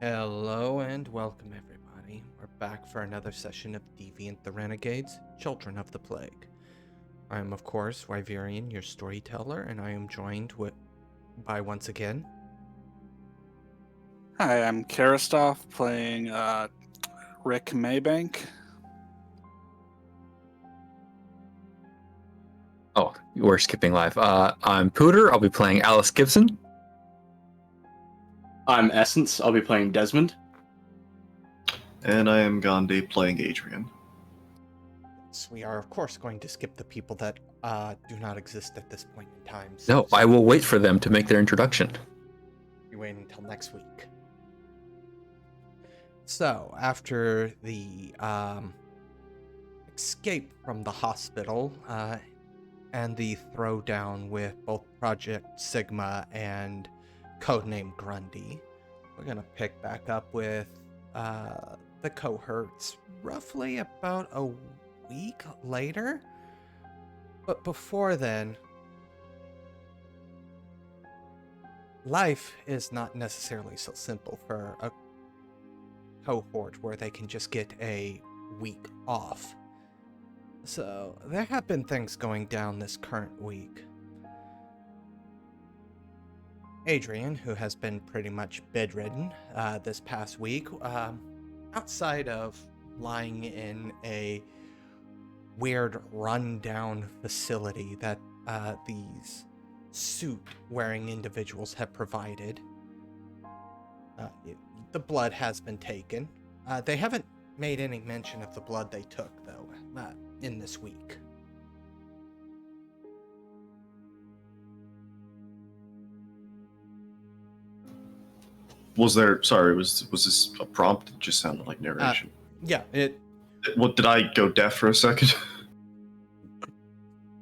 Hello and welcome everybody. We're back for another session of Deviant the Renegades, Children of the Plague. I am of course Wyverian, your storyteller, and I am joined by once again. Hi, I'm Charistoph playing Rick Maybank. Oh, we're skipping live. I'm Pooter. I'll be playing Alice Gibson. I'm Essence. I'll be playing Desmond. And I am Gandhi playing Adrian. So we are of course going to skip the people that do not exist at this point in time. No, I will wait for them to make their introduction. Be waiting until next week. So after the escape from the hospital and the throwdown with both Project Sigma and codename Grundy, we're gonna pick back up with the cohorts roughly about a week later. But before then, life is not necessarily so simple for a cohort where they can just get a week off. So there have been things going down this current week. Adrian, who has been pretty much bedridden this past week, outside of lying in a weird rundown facility that these suit-wearing individuals have provided. The blood has been taken. They haven't made any mention of the blood they took, though, in this week. Was this a prompt? It just sounded like narration. Yeah, What, did I go deaf for a second?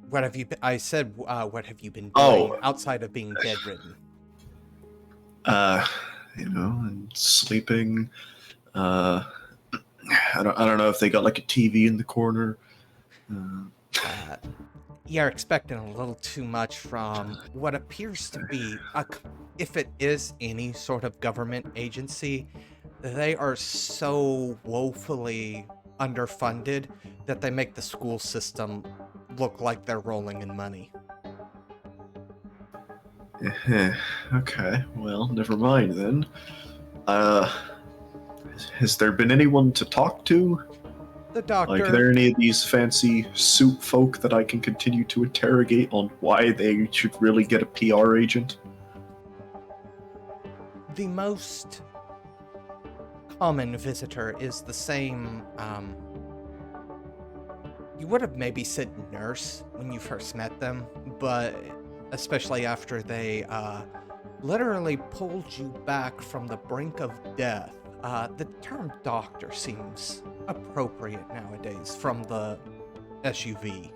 What have you been, I said, what have you been doing outside of being bedridden? And sleeping. I don't know if they got like a TV in the corner. You're expecting a little too much from what appears to be, if it is any sort of government agency, they are so woefully underfunded that they make the school system look like they're rolling in money. Okay, well, never mind then. Has there been anyone to talk to? The doctor... Like, are there any of these fancy suit folk that I can continue to interrogate on why they should really get a PR agent? The most common visitor is the same, you would have maybe said nurse when you first met them, but especially after they, literally pulled you back from the brink of death. The term doctor seems appropriate nowadays from the SUV.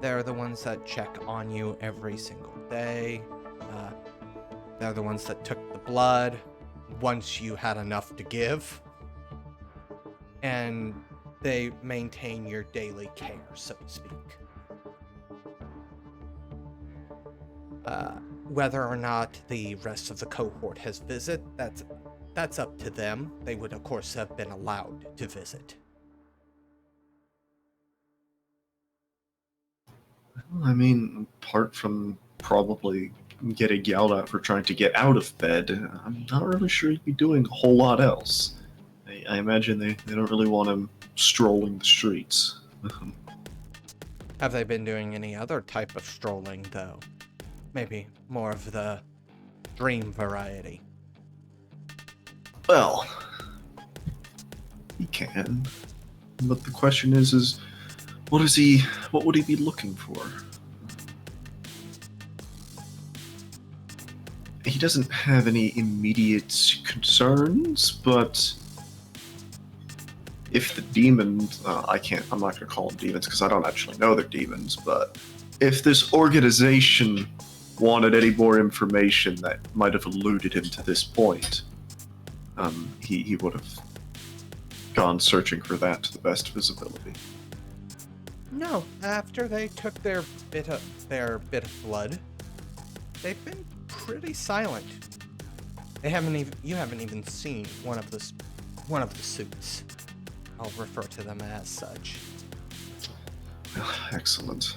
They're the ones that check on you every single day. They're the ones that took the blood once you had enough to give. And they maintain your daily care, so to speak. Whether or not the rest of the cohort has visited, that's up to them. They would, of course, have been allowed to visit. I mean, apart from probably getting yelled at for trying to get out of bed, I'm not really sure he'd be doing a whole lot else. I imagine they don't really want him strolling the streets. Have they been doing any other type of strolling, though? Maybe more of the dream variety. Well, he can. But the question is what would he be looking for? He doesn't have any immediate concerns, but if the demons, I'm not gonna call them demons because I don't actually know they're demons, but if this organization wanted any more information that might have eluded him to this point, he would have gone searching for that to the best of his ability. No, after they took their bit of blood, they've been pretty silent. You haven't even seen one of the suits. I'll refer to them as such. Excellent.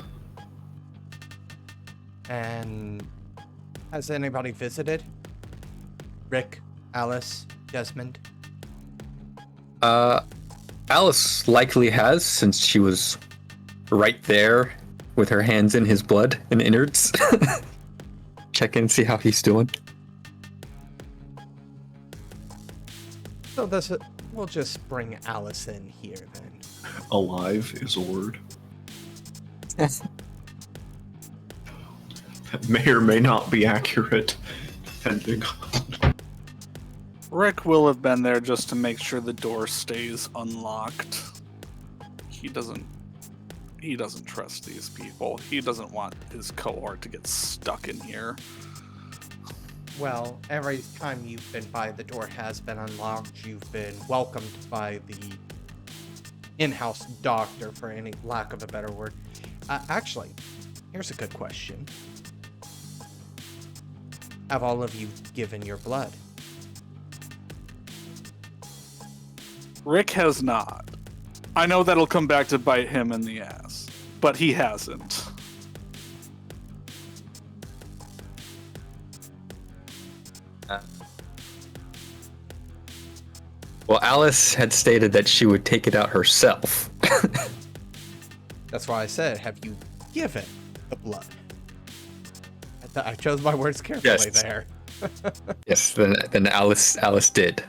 And has anybody visited? Rick, Alice, Desmond? Alice likely has, since she was right there with her hands in his blood and innards. Check in, see how he's doing. So we'll just bring Alice in here then. Alive is a word. That may or may not be accurate, depending on... Rick will have been there just to make sure the door stays unlocked. He doesn't trust these people. He doesn't want his cohort to get stuck in here. Well, every time you've been by, the door has been unlocked. You've been welcomed by the in-house doctor, for any lack of a better word. Actually, here's a good question. Have all of you given your blood? Rick has not. I know that'll come back to bite him in the ass, but he hasn't. Well, Alice had stated that she would take it out herself. That's why I said, have you given the blood? I chose my words carefully there. Yes, then Alice did.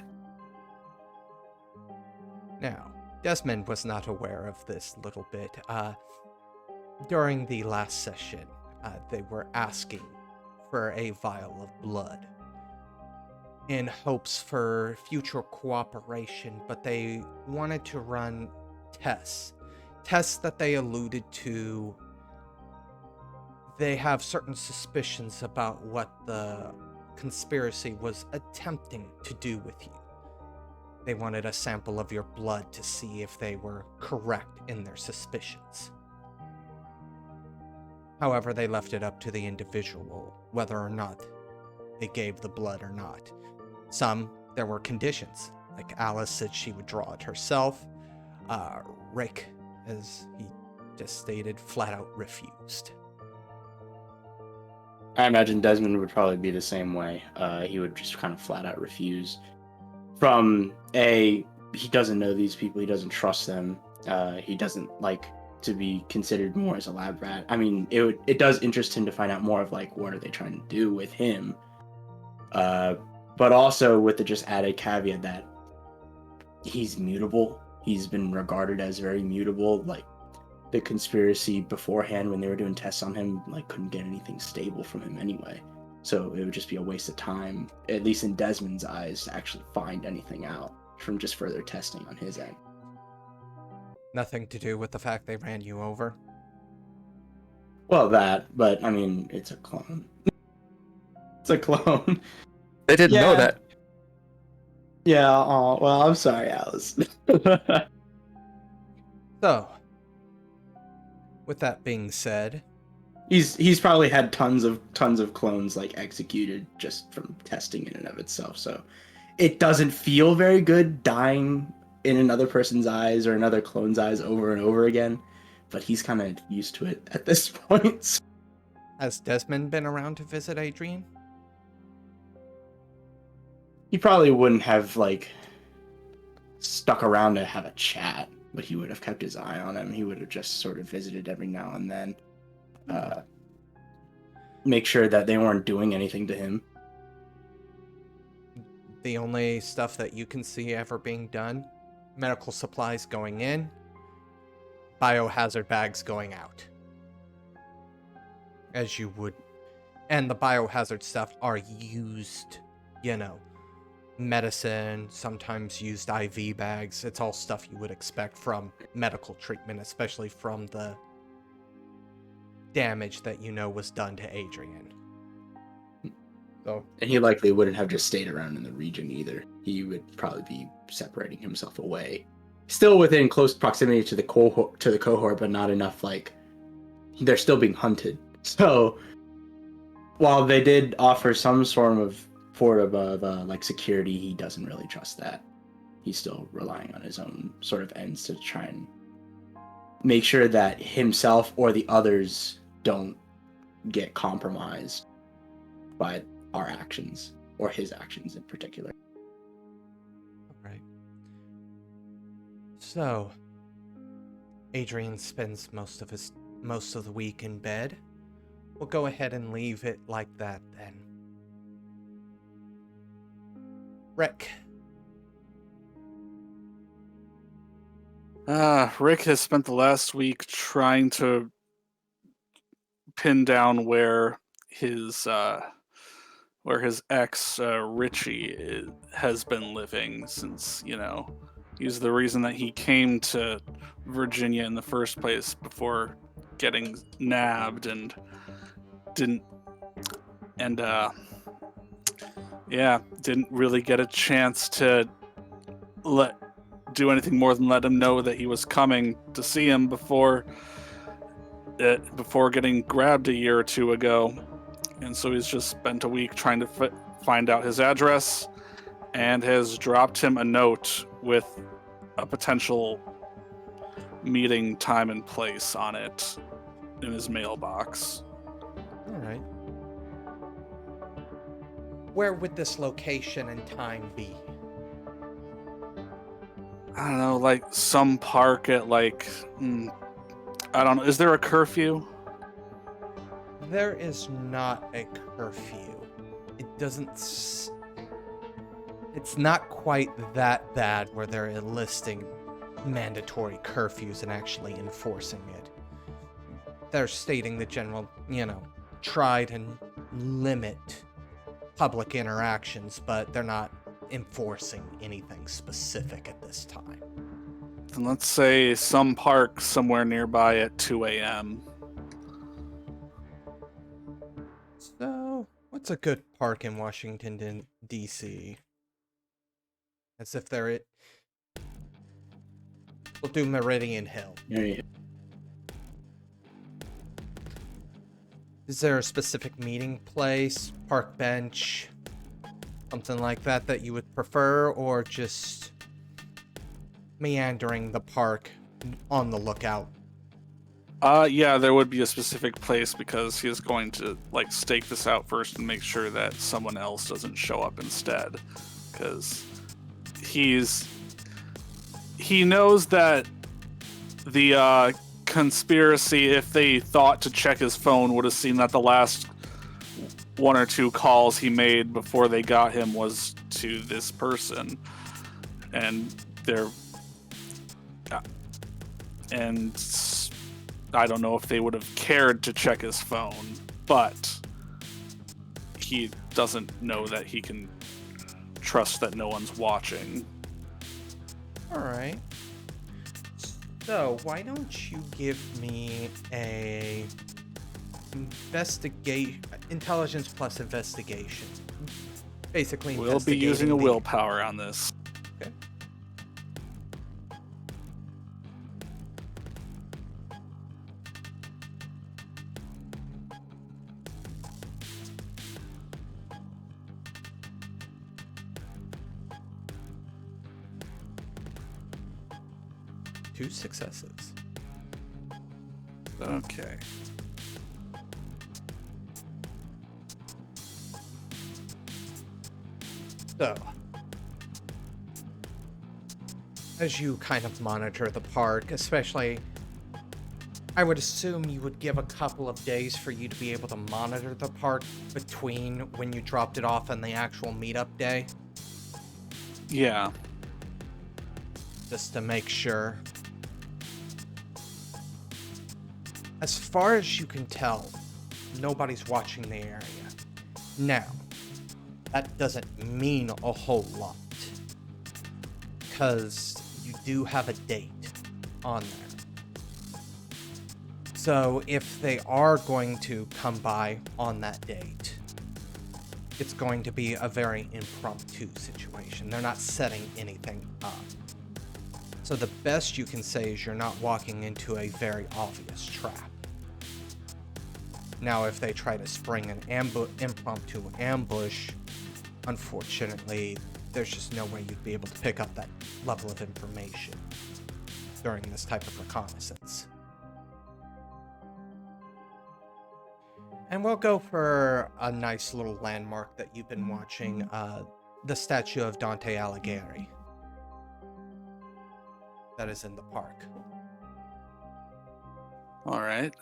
Now, Desmond was not aware of this little bit. During the last session, they were asking for a vial of blood in hopes for future cooperation, but they wanted to run tests that they alluded to. They have certain suspicions about what the conspiracy was attempting to do with you. They wanted a sample of your blood to see if they were correct in their suspicions. However, they left it up to the individual whether or not they gave the blood or not. There were conditions, like Alice said she would draw it herself. Rick, as he just stated, flat out refused. I imagine Desmond would probably be the same way. He would just kind of flat out refuse. He doesn't know these people, he doesn't trust them, he doesn't like to be considered more as a lab rat. I mean, it does interest him to find out more of like what are they trying to do with him, but also with the just added caveat that he's mutable. He's been regarded as very mutable. Like the conspiracy beforehand, when they were doing tests on him, like couldn't get anything stable from him anyway. So it would just be a waste of time, at least in Desmond's eyes, to actually find anything out from just further testing on his end. Nothing to do with the fact they ran you over? Well, but I mean, it's a clone. It's a clone. They didn't know that. Yeah, well, I'm sorry, Alice. So, with that being said, he's probably had tons of clones like executed just from testing in and of itself. So it doesn't feel very good dying in another person's eyes or another clone's eyes over and over again, but he's kind of used to it at this point. has Desmond been around to visit Adrian? He probably wouldn't have like stuck around to have a chat, but he would have kept his eye on him. He would have just sort of visited every now and then. Make sure that they weren't doing anything to him. The only stuff that you can see ever being done, medical supplies going in, biohazard bags going out. As you would. And the biohazard stuff are used, medicine, sometimes used IV bags. It's all stuff you would expect from medical treatment, especially from the damage that was done to Adrian. So, and he likely wouldn't have just stayed around in the region either. He would probably be separating himself away, still within close proximity to the cohort, but not enough like they're still being hunted. So while they did offer some sort of form of like security, he doesn't really trust that. He's still relying on his own sort of ends to try and make sure that himself or the others don't get compromised by our actions, or his actions in particular. Right. So, Adrian spends most of the week in bed. We'll go ahead and leave it like that then. Rick. Rick has spent the last week trying to pin down where his ex Richie has been living, since he's the reason that he came to Virginia in the first place before getting nabbed and didn't really get a chance to do anything more than let him know that he was coming to see him before getting grabbed a year or two ago. And so he's just spent a week trying to find out his address, and has dropped him a note with a potential meeting time and place on it in his mailbox. All right. Where would this location and time be? I don't know, like some park at I don't know. Is there a curfew? There is not a curfew. It doesn't... It's not quite that bad where they're enlisting mandatory curfews and actually enforcing it. They're stating the general, try to limit public interactions, but they're not enforcing anything specific at this time. And let's say some park somewhere nearby at 2 a.m. So, what's a good park in Washington, D.C.? As if they're it. We'll do Meridian Hill. Yeah. Is there a specific meeting place, park bench, something like that you would prefer, or just meandering the park on the lookout? Yeah, there would be a specific place, because he is going to stake this out first and make sure that someone else doesn't show up instead, because he knows that the conspiracy, if they thought to check his phone, would have seen that the last one or two calls he made before they got him was to this person, and I don't know if they would have cared to check his phone, but he doesn't know that he can trust that no one's watching. Alright. So, why don't you give me a intelligence plus investigation. Basically, we'll be using a willpower on this. Okay. Two successes. Okay. So, as you kind of monitor the park, especially, I would assume you would give a couple of days for you to be able to monitor the park between when you dropped it off and the actual meetup day. Yeah. Just to make sure. As far as you can tell, nobody's watching the area. Now, that doesn't mean a whole lot, because you do have a date on there. So if they are going to come by on that date, it's going to be a very impromptu situation. They're not setting anything up. So the best you can say is you're not walking into a very obvious trap. Now, if they try to spring an impromptu ambush, unfortunately, there's just no way you'd be able to pick up that level of information during this type of reconnaissance. And we'll go for a nice little landmark that you've been watching, the statue of Dante Alighieri. That is in the park. All right.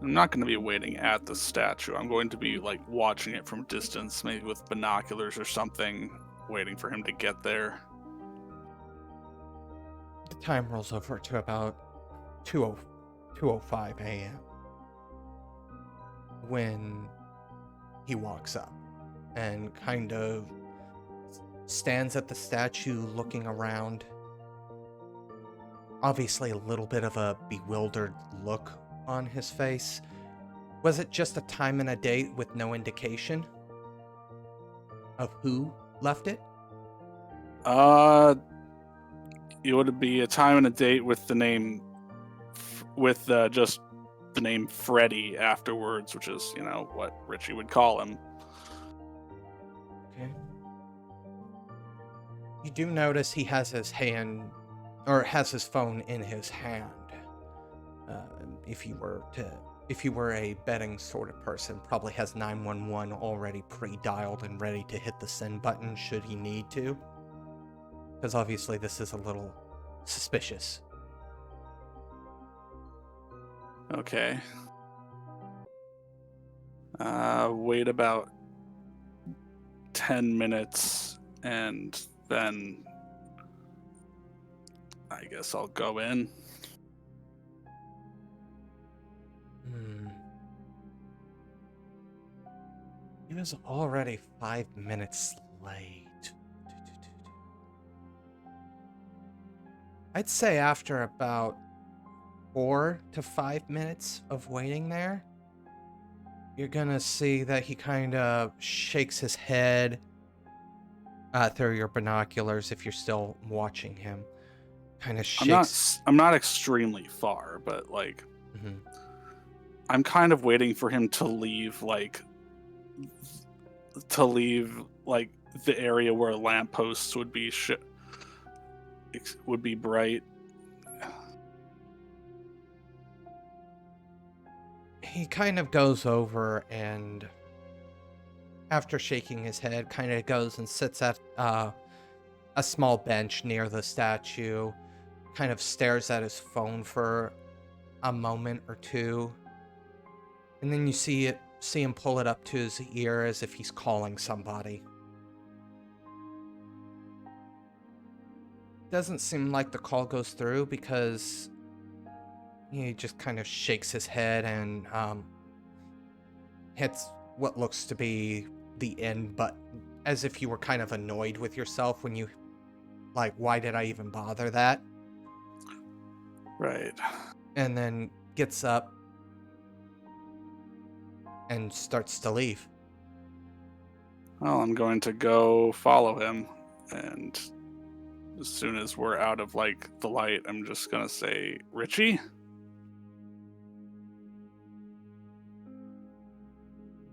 I'm not going to be waiting at the statue. I'm going to be like watching it from distance, maybe with binoculars or something, waiting for him to get there. The time rolls over to about 2:05 a.m. when he walks up and kind of stands at the statue looking around. Obviously a little bit of a bewildered look on his face. Was it just a time and a date with no indication of who left it? It would be a time and a date with the name, just the name Freddy afterwards, which is, what Richie would call him. Okay. You do notice he has his phone in his hand. If you were a betting sort of person, probably has 911 already pre-dialed and ready to hit the send button should he need to. Because obviously this is a little suspicious. Okay. Wait about 10 minutes and then I guess I'll go in. He was already 5 minutes late. I'd say after about 4 to 5 minutes of waiting there, you're gonna see that he kind of shakes his head through your binoculars if you're still watching him. Kind of shakes. I'm not extremely far, but like, I'm kind of waiting for him to leave the area where lampposts would be bright. He kind of goes over and, after shaking his head, kind of goes and sits at a small bench near the statue, kind of stares at his phone for a moment or two, and then you see him pull it up to his ear as if he's calling somebody. Doesn't seem like the call goes through because he just kind of shakes his head and hits what looks to be the end button, as if you were kind of annoyed with yourself when you, like, why did I even bother that? Right. And then gets up and starts to leave. Well, I'm going to go follow him, and as soon as we're out of the light, I'm just gonna say, Richie?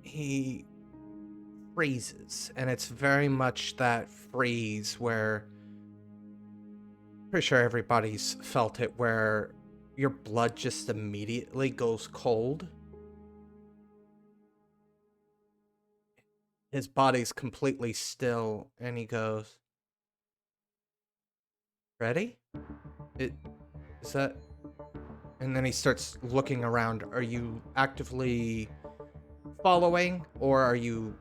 He freezes, and it's very much that freeze where, pretty sure everybody's felt it, where your blood just immediately goes cold. His body's completely still, and he goes, "Ready? Is that?" And then he starts looking around. Are you actively following, or are you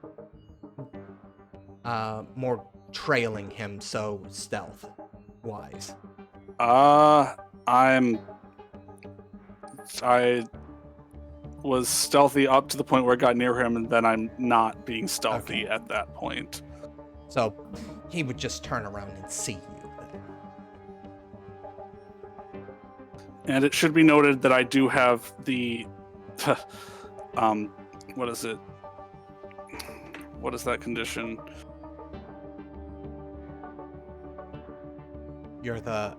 more trailing him, so stealth-wise? I was stealthy up to the point where I got near him, and then I'm not being stealthy at that point. So he would just turn around and see you then. And it should be noted that I do have the what is it? What is that condition? You're the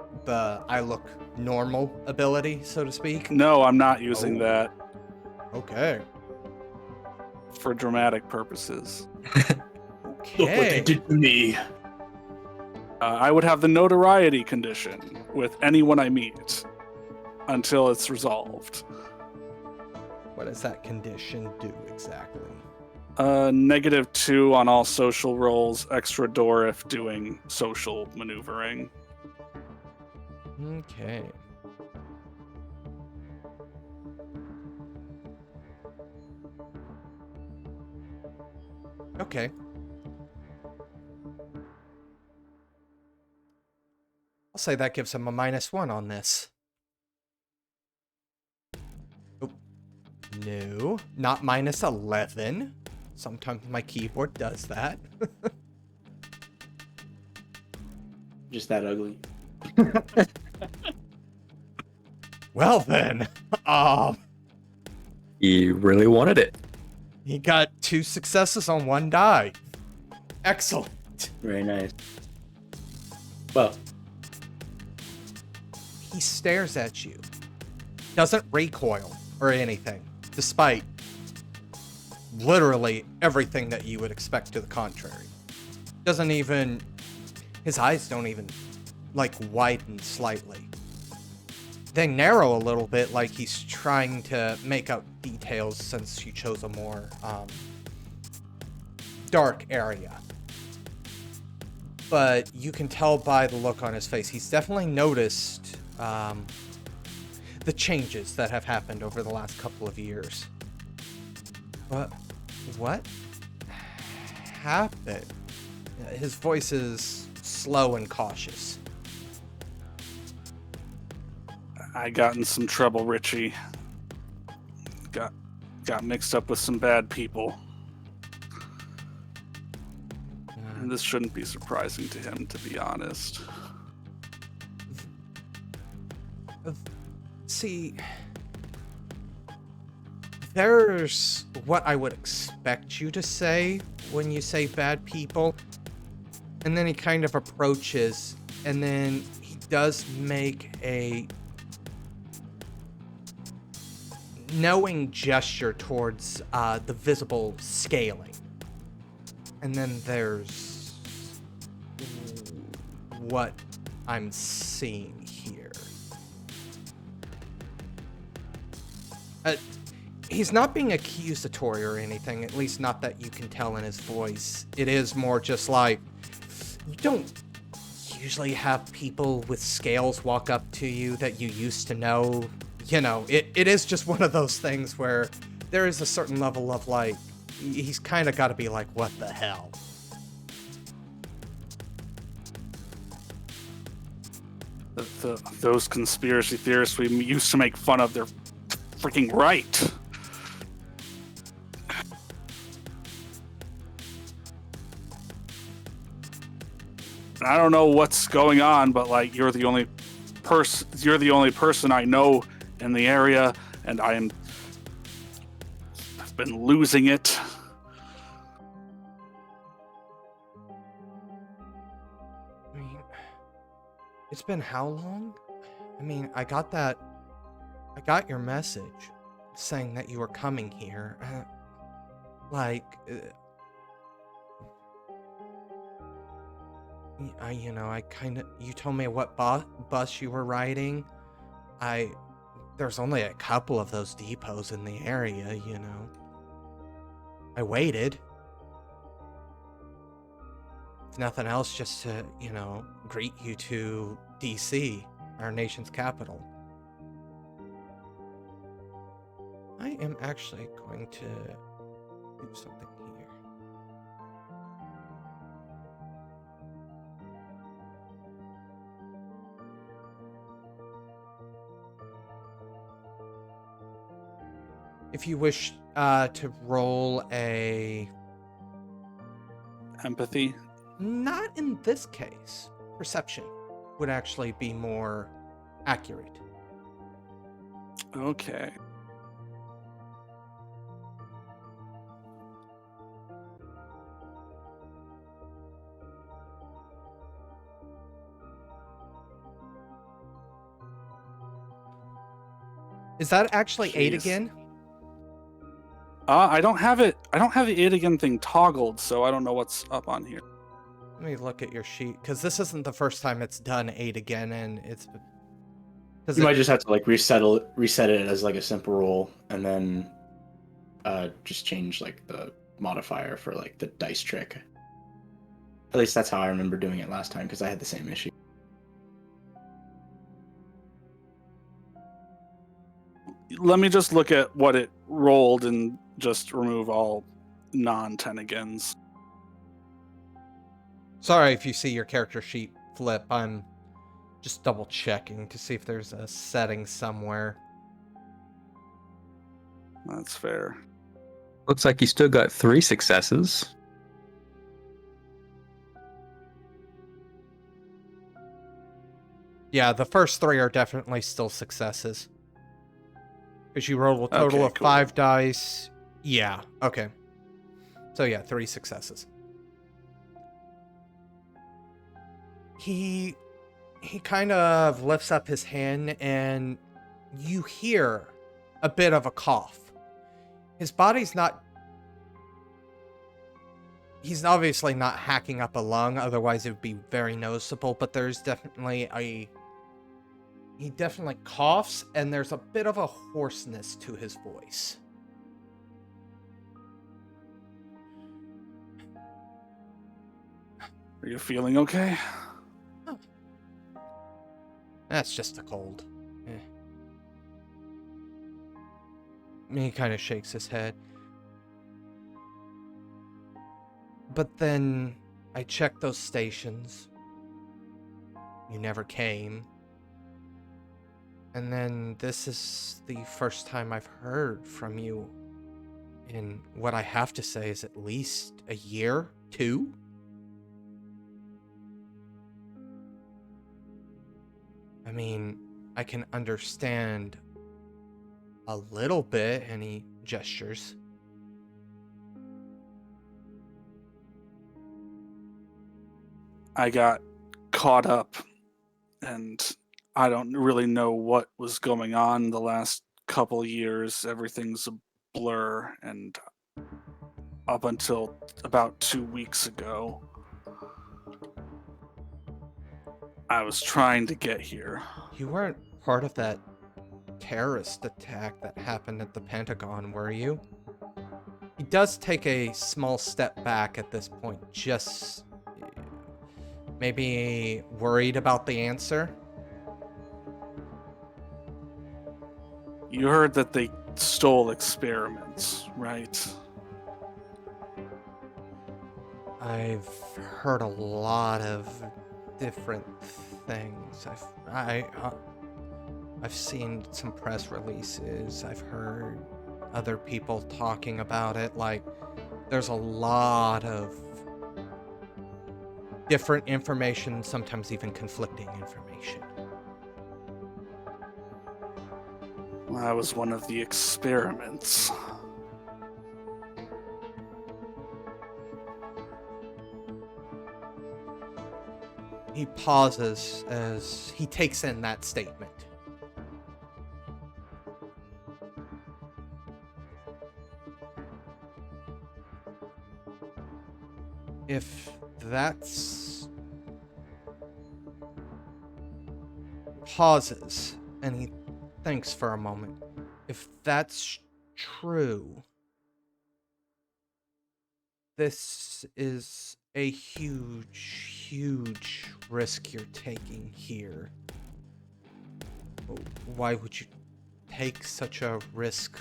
I look normal ability, so to speak? No, I'm not using that. Okay. for dramatic purposes. Look what they Okay. did to me. I would have the notoriety condition with anyone I meet until it's resolved. What does that condition do exactly? -2 on all social rolls, extra door if doing social maneuvering. Okay. Okay. I'll say that gives him a -1 on this. Oh. No, not -11. Sometimes my keyboard does that. Just that ugly. Well then, He really wanted it. he got 2 successes on 1 die. Excellent. Very nice. Well, He stares at you. Doesn't recoil or anything, despite literally everything that you would expect to the contrary. Doesn't even... His eyes don't even, like, widen slightly. They narrow a little bit, like he's trying to make out details since you chose a more, dark area. But you can tell by the look on his face, he's definitely noticed, the changes that have happened over the last couple of years. But what happened? His voice is slow and cautious. I got in some trouble, Richie. Got mixed up with some bad people. And this shouldn't be surprising to him, to be honest. See, there's what I would expect you to say when you say bad people. And then he kind of approaches, and then he does make a knowing gesture towards the visible scaling. And then there's what I'm seeing here. He's not being accusatory or anything, at least not that you can tell in his voice. It is more just like, you don't usually have people with scales walk up to you that you used to know. You know, it is just one of those things where there is a certain level of, like, he's kind of got to be like, what the hell? Those conspiracy theorists we used to make fun of, they're freaking right. I don't know what's going on, but like you're the only person I know in the area, and I've been losing it. I mean, it's been how long? I mean, I got your message saying that you were coming here. You told me what bus you were riding. There's only a couple of those depots in the area, you know. I waited. If nothing else, just to, greet you to DC, our nation's capital. I am actually going to do something here. If you wish to roll a... Empathy? Not in this case. Perception would actually be more accurate. Okay. Is that actually 8 Jeez. again? I don't have it I don't have the aid again thing toggled, so I don't know what's up on here. Let me look at your sheet, because this isn't the first time it's done 8 again, and it's... You might just have to like reset it as like a simple roll, and then just change like the modifier for like the dice trick. At least that's how I remember doing it last time, because I had the same issue. Let me just look at what it rolled and just remove all non-10 agains. Sorry if you see your character sheet flip. I'm just double checking to see if there's a setting somewhere. That's fair. Looks like you still got 3 successes. Yeah, the first 3 are definitely still successes. Because you rolled a total of cool. 5 dice. Yeah, okay. So yeah, 3 successes. He kind of lifts up his hand, and you hear a bit of a cough. His body's not... He's obviously not hacking up a lung, otherwise it would be very noticeable, but there's definitely a... He definitely coughs, and there's a bit of a hoarseness to his voice. Are you feeling okay? That's just a cold. He kind of shakes his head. But then I checked those stations. You never came. And then this is the first time I've heard from you in what I have to say is at least a year, 2? I mean, I can understand a little bit, and he gestures. I got caught up, and I don't really know what was going on the last couple years. Everything's a blur, and up until about 2 weeks ago, I was trying to get here. You weren't part of that terrorist attack that happened at the Pentagon, were you? He does take a small step back at this point, just maybe worried about the answer. You heard that they stole experiments, right? I've heard a lot of different things. I've seen some press releases. I've heard other people talking about it. Like, there's a lot of different information, sometimes even conflicting information. I was one of the experiments. He pauses as he takes in that statement. If that's... Pauses, and he thinks for a moment. If that's true, this is a huge risk you're taking here. Why would you take such a risk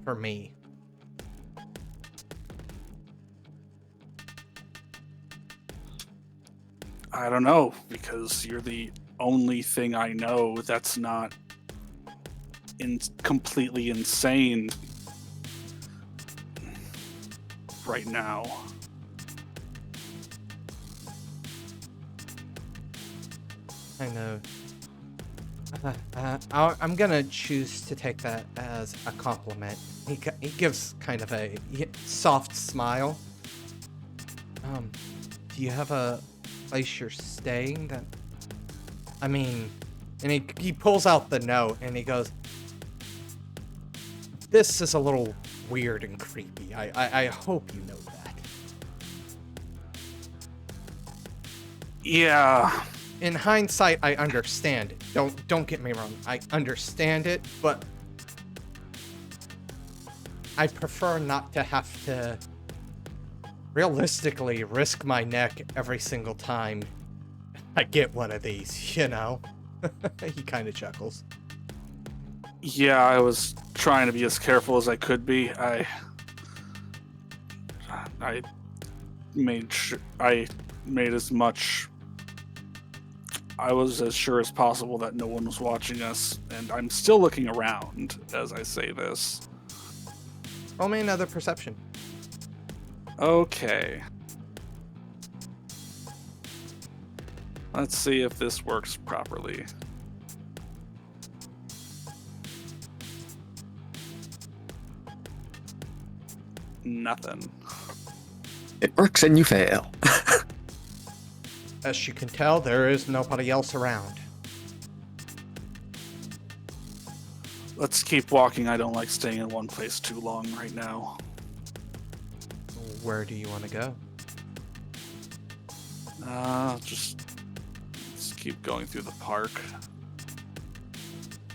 for me? I don't know, because you're the only thing I know that's not completely insane right now. I know. I'm gonna choose to take that as a compliment. He gives kind of a soft smile. Do you have a place you're staying that... I mean... And he pulls out the note and he goes, this is a little weird and creepy. I hope you know that. Yeah. In hindsight, I understand it. Don't get me wrong. I understand it, but I prefer not to have to realistically risk my neck every single time I get one of these, you know? He kind of chuckles. Yeah, I was trying to be as careful as I could be. I made sure I was as sure as possible that no one was watching us, and I'm still looking around as I say this. Roll me another perception. Okay. Let's see if this works properly. Nothing. It works and you fail. As you can tell, there is nobody else around. Let's keep walking. I don't like staying in one place too long right now. Where do you want to go? Let's keep going through the park.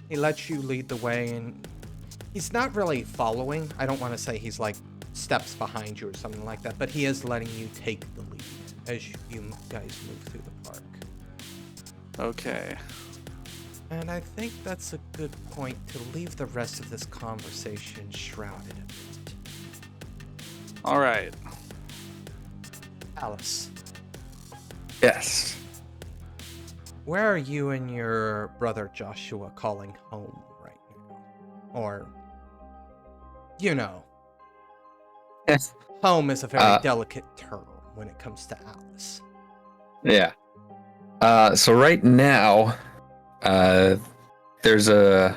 He lets you lead the way, and he's not really following. I don't want to say he's like steps behind you or something like that, but he is letting you take the lead as you guys move through the park. Okay. And I think that's a good point to leave the rest of this conversation shrouded a bit. All right. Alice, Yes. where are you and your brother Joshua calling home right now? Or, you know, Yes. home is a very delicate term when it comes to Alice. Yeah. So right now, there's a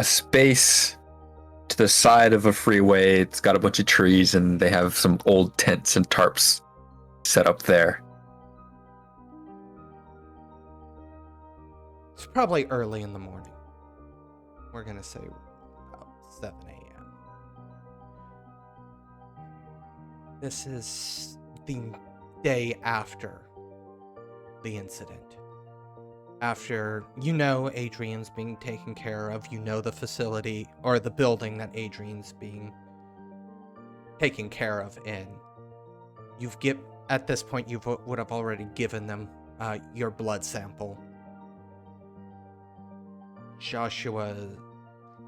space to the side of a freeway. It's got a bunch of trees, and they have some old tents and tarps set up there. It's probably early in the morning. We're gonna say about 7 a.m. This is the day after the incident. After, you know, Adrian's being taken care of, you know the facility, or the building that Adrian's being taken care of in. At this point, you would have already given them your blood sample. Joshua,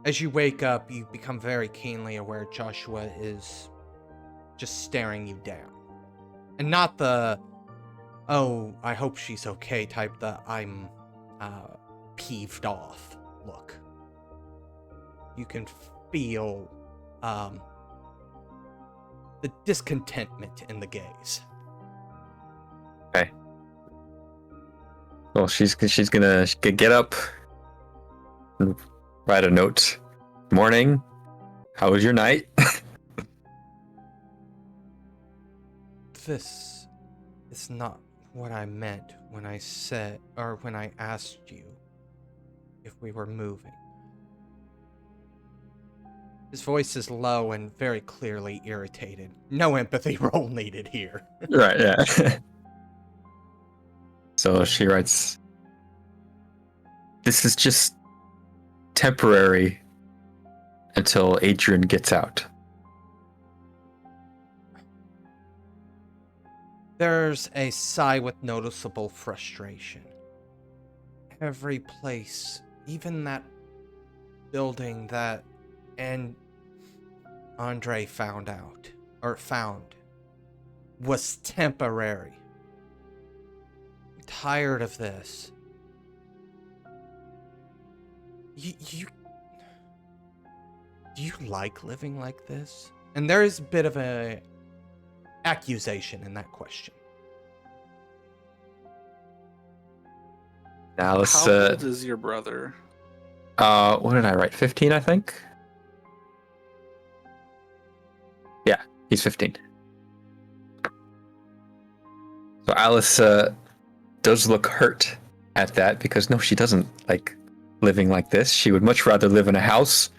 as you wake up, you become very keenly aware Joshua is just staring you down. And not the, oh, I hope she's okay type, the I'm peeved off look. You can feel the discontentment in the gaze. Okay. Well, she's gonna get up and write a note. Morning. How was your night? This is not what I meant when I said, or when I asked you if we were moving. His voice is low and very clearly irritated. No empathy roll needed here. Right, yeah. So she writes, this is just temporary until Adrian gets out. There's a sigh with noticeable frustration. Every place, even that building that Andre found, was temporary. I'm tired of this. Do you like living like this? And there is a bit of a accusation in that question. Alice, How old is your brother? what did I write? 15, I think? Yeah, he's 15. So Alice does look hurt at that because no, she doesn't like living like this. She would much rather live in a house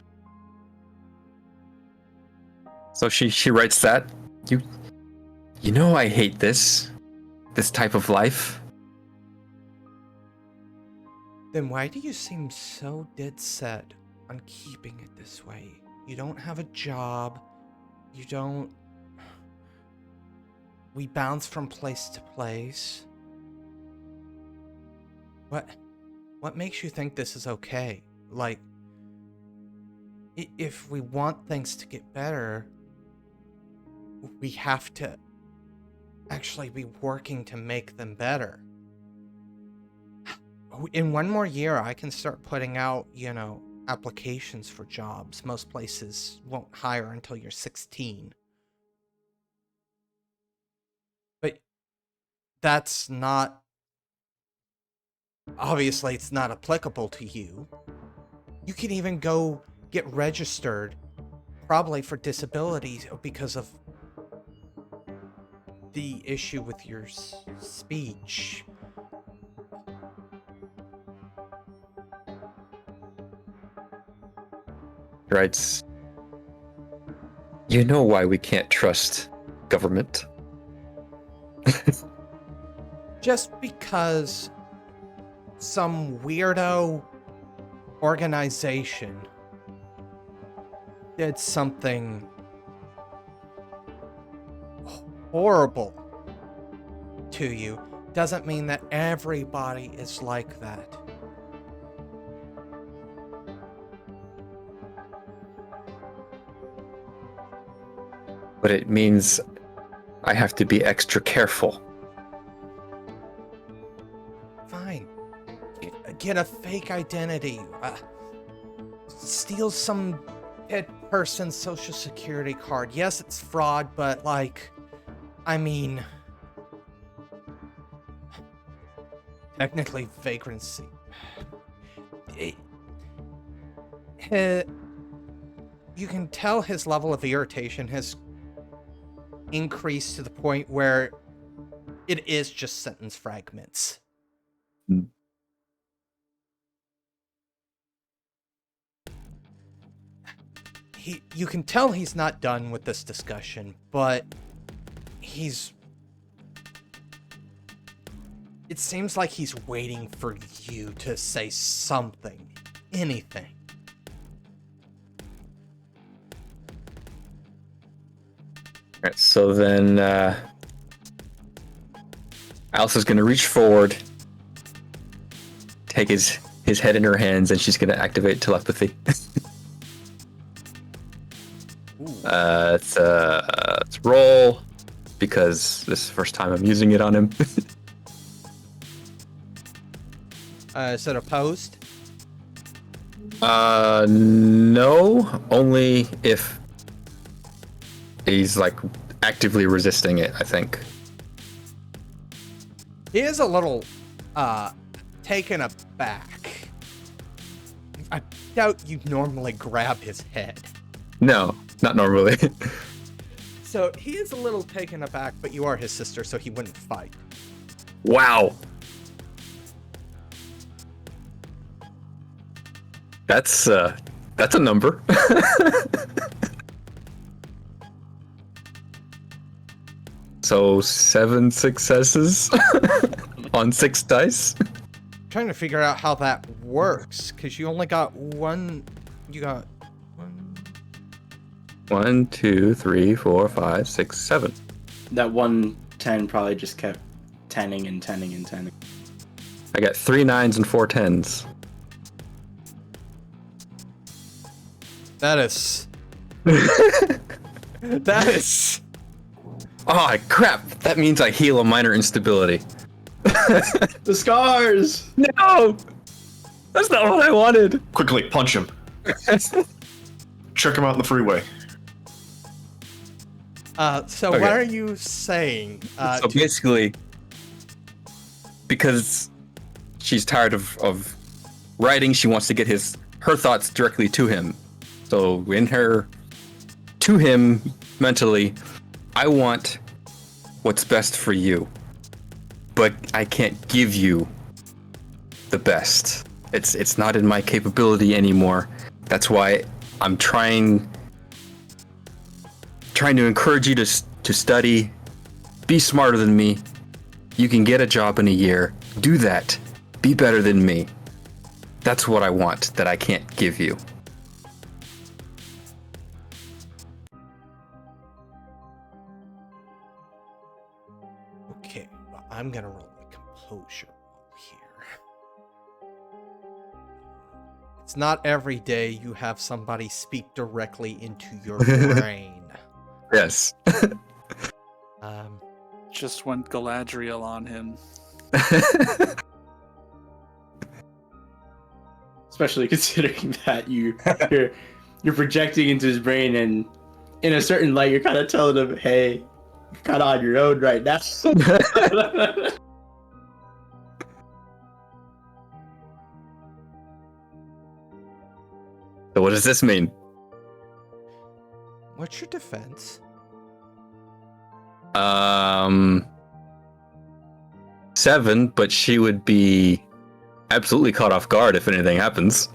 So she writes that. You know I hate this type of life. Then why do you seem so dead set on keeping it this way? You don't have a job. You don't... We bounce from place to place. What makes you think this is okay? Like, if we want things to get better, we have to actually be working to make them better. In one more year, I can start putting out, applications for jobs. Most places won't hire until you're 16. But that's not... Obviously, it's not applicable to you. You can even go get registered, probably for disabilities, because of the issue with your speech. Writes, you know why we can't trust government? Just because some weirdo organization did something horrible to you doesn't mean that everybody is like that. But it means I have to be extra careful. Fine. Get a fake identity. Steal some dead person's social security card. Yes, it's fraud, but technically vagrancy. You can tell his level of irritation has increased to the point where it is just sentence fragments. You can tell he's not done with this discussion, but it seems like he's waiting for you to say something, anything. Alright, so then Alice is going to reach forward, take his head in her hands, and she's going to activate telepathy. Let's roll, because this is the first time I'm using it on him. Is it opposed? No, only if he's actively resisting it, I think. He is a little taken aback. I doubt you'd normally grab his head. No, not normally. So he is a little taken aback, but you are his sister, so he wouldn't fight. Wow. That's a number. So 7 successes on 6 dice. I'm trying to figure out how that works, because you only got one. You got 1, 2, 3, 4, 5, 6, 7. That 110 probably just kept 10ing and 10ing and 10ing. I got 3 9s and 4 10s. That is. That is. Oh, crap. That means I heal a minor instability. The scars! No! That's not what I wanted. Quickly, punch him. Check him out in the freeway. So Okay. what are you saying? So basically, because she's tired of writing, she wants to get her thoughts directly to him. So to him mentally, I want what's best for you, but I can't give you the best. It's not in my capability anymore. That's why I'm trying trying to encourage you to study, be smarter than me. You can get a job in a year. Do that. Be better than me. That's what I want that I can't give you. Okay, well, I'm gonna roll a composure roll here. It's not every day you have somebody speak directly into your brain. Yes. Just went Galadriel on him. Especially considering that you're projecting into his brain, and in a certain light, you're kind of telling him, "Hey, you're kind of on your own right now." So what does this mean? What's your defense? 7, but she would be absolutely caught off guard if anything happens.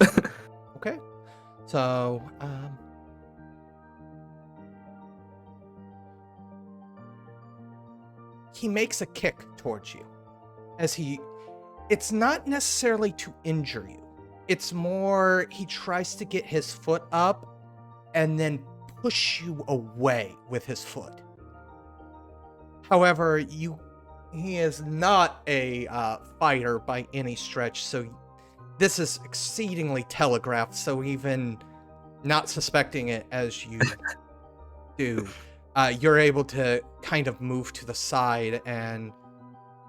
Okay, so he makes a kick towards you, it's not necessarily to injure you. It's more he tries to get his foot up and then push you away with his foot. However, he is not a fighter by any stretch, so this is exceedingly telegraphed, so even not suspecting it as you do, you're able to kind of move to the side, and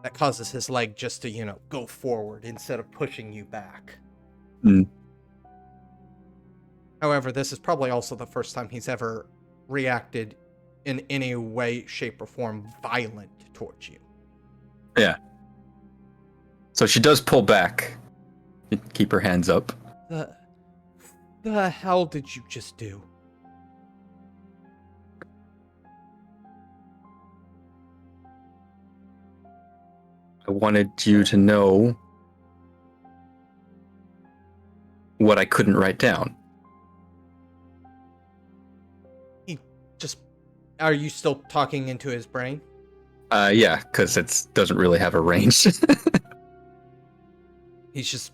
that causes his leg just to, go forward instead of pushing you back. Mm. However, this is probably also the first time he's ever reacted in any way, shape, or form violent towards you. Yeah. So she does pull back and keep her hands up. The hell did you just do? I wanted you to know what I couldn't write down. Are you still talking into his brain? Yeah, because it doesn't really have a range. He's just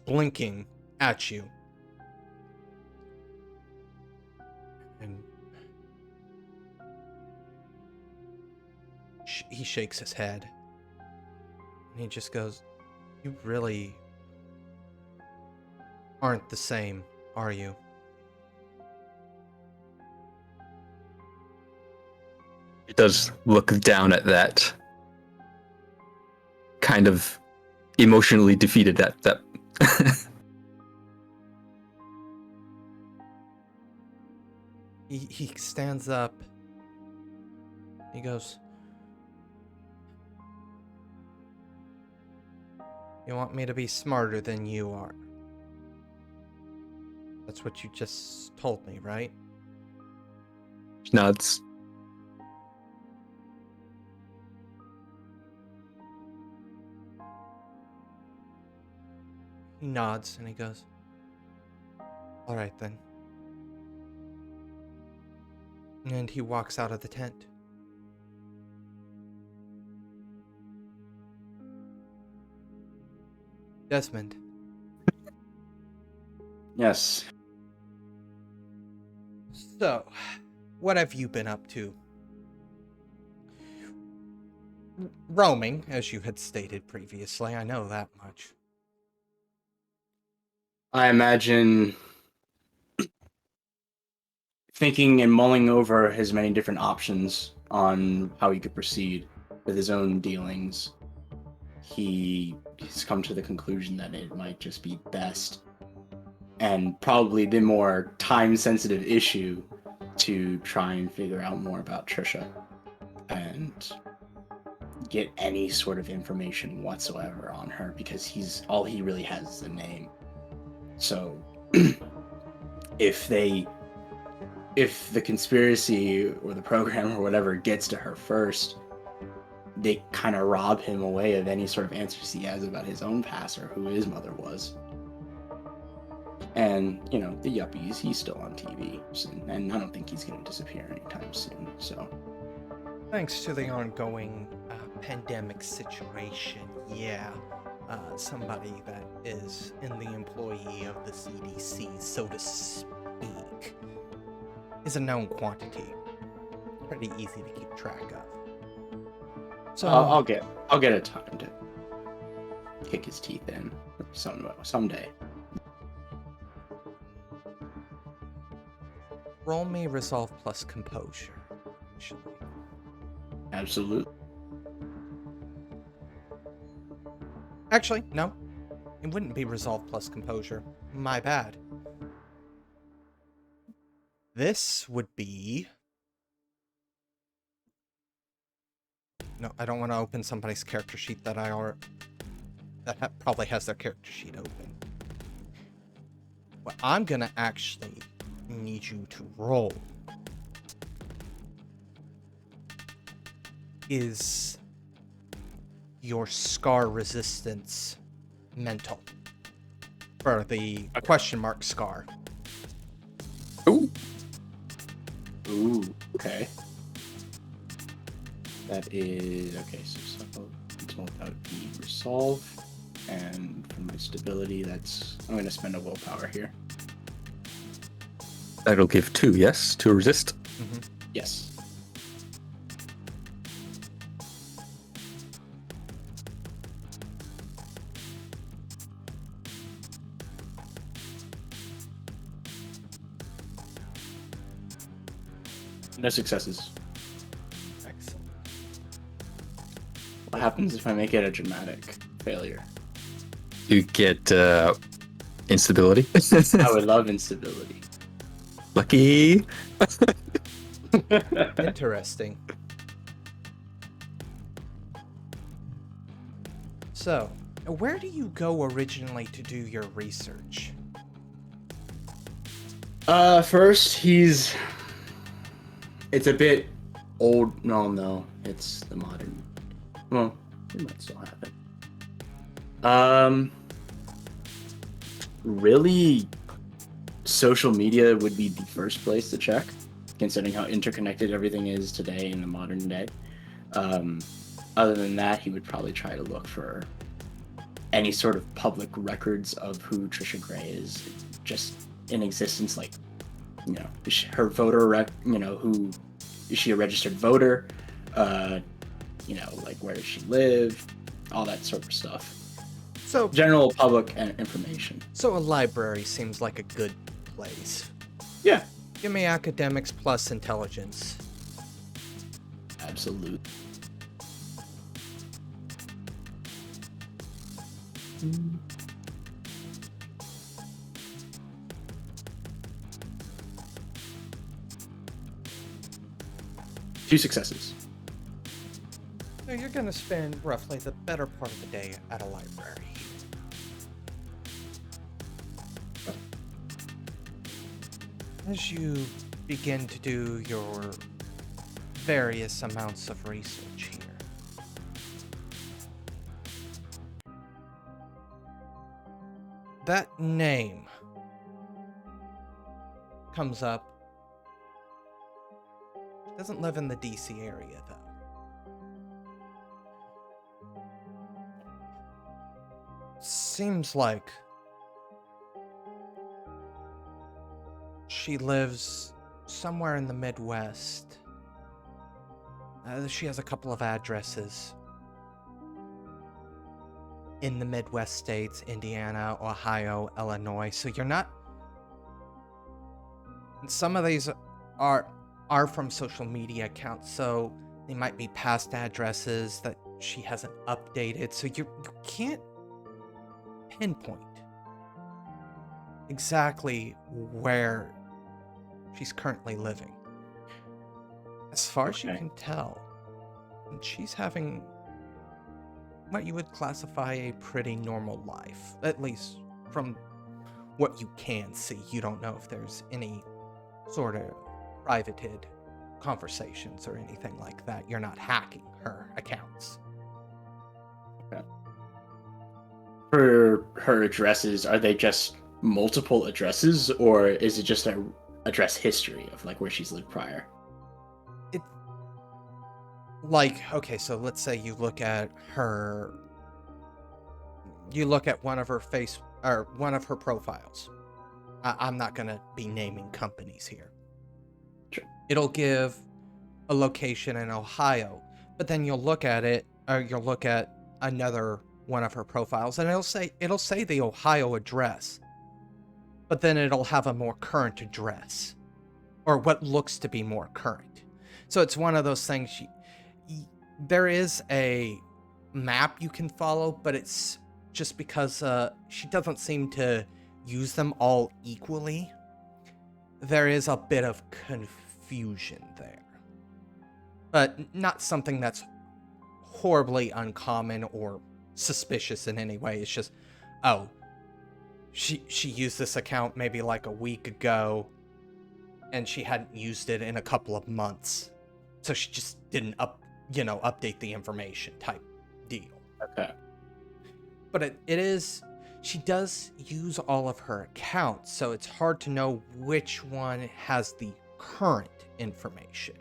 blinking at you. And he shakes his head. And he just goes, "You really aren't the same, are you?" He does look down at that, kind of emotionally defeated that. He stands up. He goes, "You want me to be smarter than you are? That's what you just told me, right?" Nods. He nods and he goes, "All right then." And he walks out of the tent. Desmond. Yes. So, what have you been up to? Roaming, as you had stated previously, I know that much. I imagine thinking and mulling over his many different options on how he could proceed with his own dealings. He's come to the conclusion that it might just be best, and probably the more time-sensitive issue, to try and figure out more about Trisha and get any sort of information whatsoever on her, because all he really has is a name. So if the conspiracy or the program or whatever gets to her first, they kind of rob him away of any sort of answers he has about his own past or who his mother was. And, you know, the yuppies, he's still on TV. And I don't think he's going to disappear anytime soon. So, Thanks to the ongoing pandemic situation, yeah, somebody that is in the employee of the CDC, so to speak, is a known quantity. Pretty easy to keep track of. So I'll get a time to kick his teeth in someday. roll me resolve plus composure. Actually. Absolutely. Actually, no. It wouldn't be resolve plus composure. My bad. This would be... No, I don't want to open somebody's character sheet that probably has their character sheet open. What I'm gonna actually need you to roll is your scar resistance mental for the question mark scar. Ooh. Ooh, okay. That is okay. So until without the resolve, and for my stability, I'm going to spend a willpower here. That'll give 2, yes? 2 resist. Mm-hmm. Yes. No successes. Excellent. What happens if I make it a dramatic failure? You get instability. I would love instability. Lucky. Interesting. So, where do you go originally to do your research? First, it's a bit old. No, it's the modern. Well, it might still happen. Really, social media would be the first place to check, considering how interconnected everything is today in the modern day. Other than that, he would probably try to look for any sort of public records of who Trisha Gray is just in existence, like, you know, her voter who is she a registered voter, you know, like where does she live, all that sort of stuff. So, General public information. So a library seems like a good place. Yeah, Give me academics plus intelligence. absolutely. Two successes. So you're gonna spend roughly the better part of the day at a library. As you begin to do your various amounts of research here, that name comes up. Doesn't live in the DC area, though. Seems like she lives somewhere in the Midwest. She has a couple of addresses in the Midwest states: Indiana, Ohio, Illinois. So you're not... Some of these are from social media accounts, so they might be past addresses that she hasn't updated, so you can't pinpoint exactly where she's currently living. As far as you can tell, she's having what you would classify a pretty normal life, at least from what you can see. You don't know if there's any sort of privated conversations or anything like that. You're not hacking her accounts. Okay. For her addresses, are they just multiple addresses, or is it just a address history of like where she's lived prior? Like, okay, so let's say you look at one of her one of her profiles. I'm not gonna be naming companies here. Sure. It'll give a location in Ohio, but then you'll look at it, or you'll look at another one of her profiles, and it'll say the Ohio address, but then it'll have a more current address, or what looks to be more current. So it's one of those things. There is a map you can follow, but it's just because she doesn't seem to use them all equally. There is a bit of confusion there, but not something that's horribly uncommon or suspicious in any way. It's just, oh, she used this account maybe like a week ago, and she hadn't used it in a couple of months, so she just didn't update the information type deal. Okay. But she does use all of her accounts, so it's hard to know which one has the current information.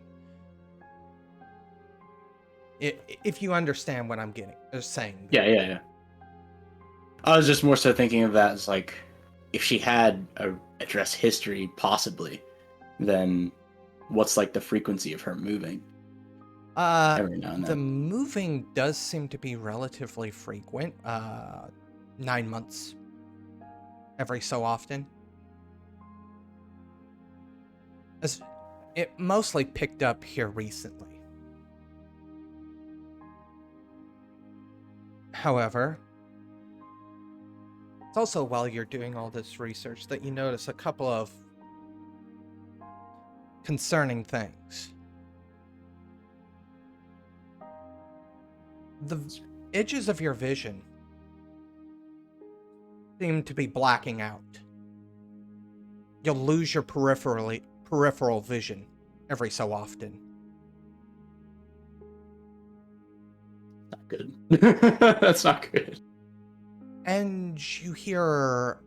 If you understand what I'm saying. Yeah. I was just more so thinking of that as like, if she had a address history, possibly, then what's like the frequency of her moving? Every now and then. The moving does seem to be relatively frequent. 9 months. Every so often. It mostly picked up here recently. However, it's also while you're doing all this research that you notice a couple of concerning things. The edges of your vision seem to be blacking out. You'll lose your peripheral vision every so often. Not good. That's not good. And you hear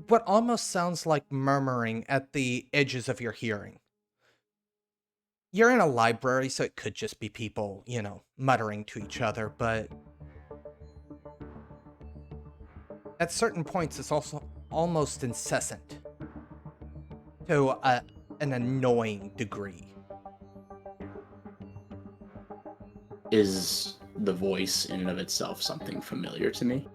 what almost sounds like murmuring at the edges of your hearing. You're in a library, so it could just be people, muttering to each other, but at certain points, it's also almost incessant to an annoying degree. Is the voice in and of itself something familiar to me?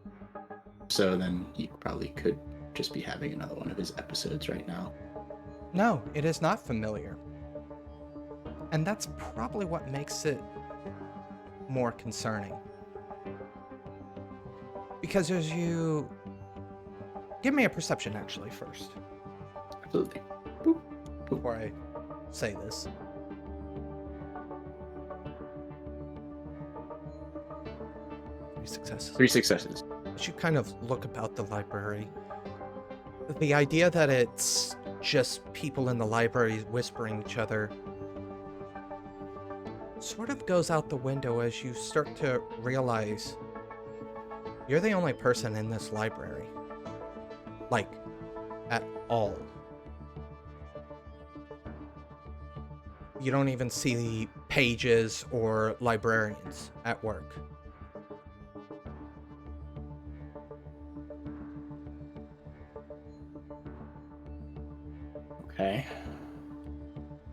So then he probably could just be having another one of his episodes right now. No, it is not familiar. And that's probably what makes it more concerning. Because as you... Give me a perception, actually, first. Absolutely. Before I say this. Three successes. As you kind of look about the library, the idea that it's just people in the library whispering each other sort of goes out the window as you start to realize you're the only person in this library. Like, at all. You don't even see the pages or librarians at work. Okay.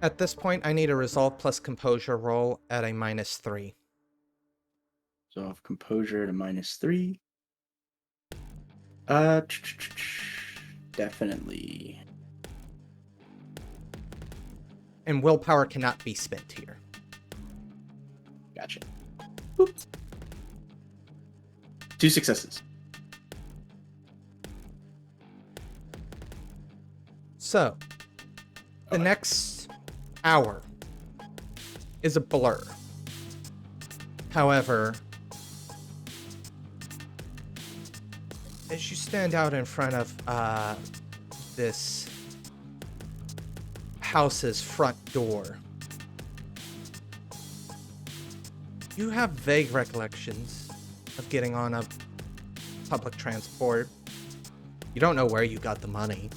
At this point, I need a resolve plus composure roll at a -3. So of composure to -3. Definitely. And willpower cannot be spent here. Gotcha. Boop. 2 successes. So, the next hour is a blur. However, as you stand out in front of this house's front door, you have vague recollections of getting on a public transport. You don't know where you got the money.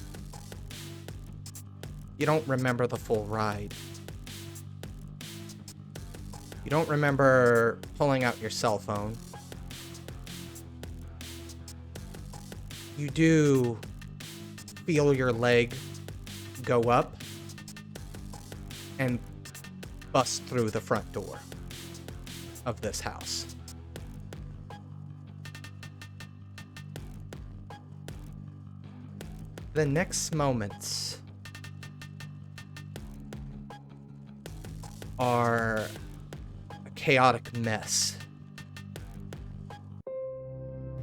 You don't remember the full ride. You don't remember pulling out your cell phone. You do feel your leg go up and bust through the front door of this house. The next moments are a chaotic mess.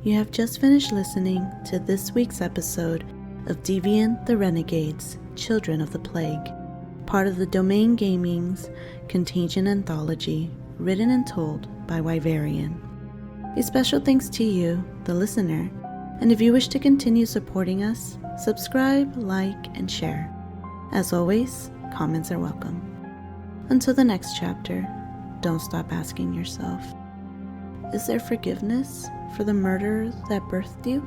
You have just finished listening to this week's episode of Deviant the Renegades, Children of the Plague, part of the Domain Gaming's Contagion Anthology, written and told by Wyverian. A special thanks to you, the listener, and if you wish to continue supporting us, subscribe, like, and share. As always, comments are welcome. Until the next chapter, don't stop asking yourself, is there forgiveness for the murderer that birthed you?